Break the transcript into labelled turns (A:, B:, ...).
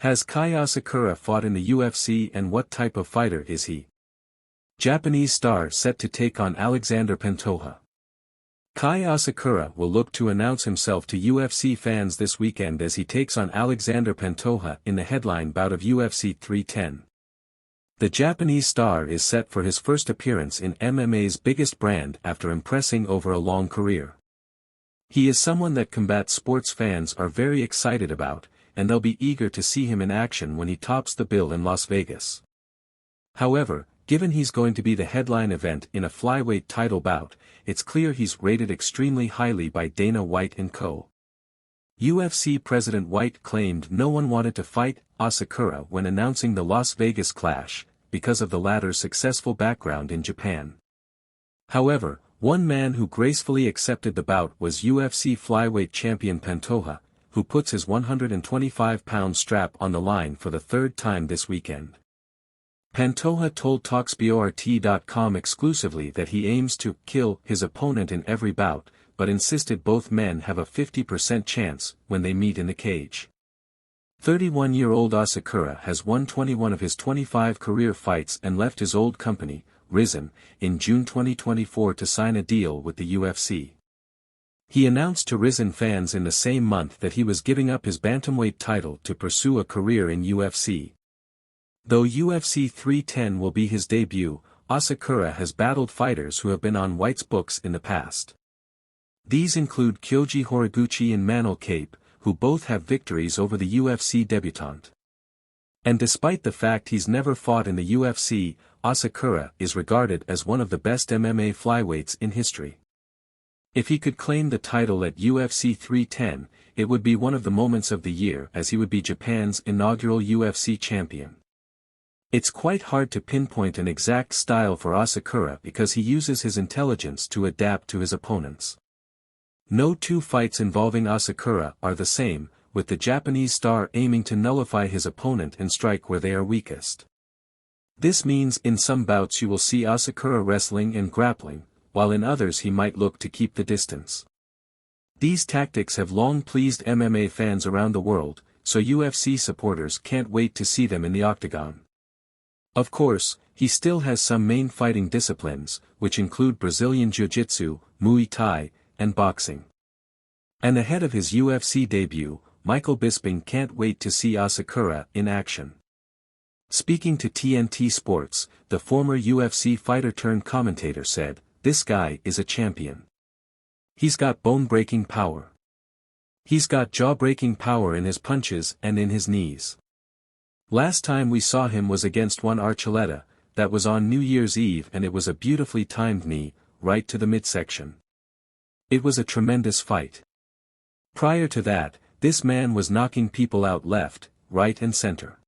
A: Has Kai Asakura fought in the UFC, and what type of fighter is he? Japanese star set to take on Alexander Pantoja. Kai Asakura will look to announce himself to UFC fans this weekend as he takes on Alexander Pantoja in the headline bout of UFC 310. The Japanese star is set for his first appearance in MMA's biggest brand after impressing over a long career. He is someone that combat sports fans are very excited about, and they'll be eager to see him in action when he tops the bill in Las Vegas. However, given he's going to be the headline event in a flyweight title bout, it's clear he's rated extremely highly by Dana White & Co. UFC President White claimed no one wanted to fight Asakura when announcing the Las Vegas clash, because of the latter's successful background in Japan. However, one man who gracefully accepted the bout was UFC flyweight champion Pantoja, who puts his 125-pound strap on the line for the third time this weekend. Pantoja told TalkSport.com exclusively that he aims to kill his opponent in every bout, but insisted both men have a 50% chance when they meet in the cage. 31-year-old Asakura has won 21 of his 25 career fights and left his old company, Rizin, in June 2024 to sign a deal with the UFC. He announced to Rizin fans in the same month that he was giving up his bantamweight title to pursue a career in UFC. Though UFC 310 will be his debut, Asakura has battled fighters who have been on White's books in the past. These include Kyoji Horiguchi and Manel Kape, who both have victories over the UFC debutant. And despite the fact he's never fought in the UFC, Asakura is regarded as one of the best MMA flyweights in history. If he could claim the title at UFC 310, it would be one of the moments of the year as he would be Japan's inaugural UFC champion. It's quite hard to pinpoint an exact style for Asakura because he uses his intelligence to adapt to his opponents. No two fights involving Asakura are the same, with the Japanese star aiming to nullify his opponent and strike where they are weakest. This means in some bouts you will see Asakura wrestling and grappling, while in others he might look to keep the distance. These tactics have long pleased MMA fans around the world, so UFC supporters can't wait to see them in the octagon. Of course, he still has some main fighting disciplines, which include Brazilian Jiu-Jitsu, Muay Thai, and boxing. And ahead of his UFC debut, Michael Bisping can't wait to see Asakura in action. Speaking to TNT Sports, the former UFC fighter-turned-commentator said, "This guy is a champion. He's got bone-breaking power. He's got jaw-breaking power in his punches and in his knees. Last time we saw him was against one Archuleta, that was on New Year's Eve, and it was a beautifully timed knee, right to the midsection. It was a tremendous fight. Prior to that, this man was knocking people out left, right and center.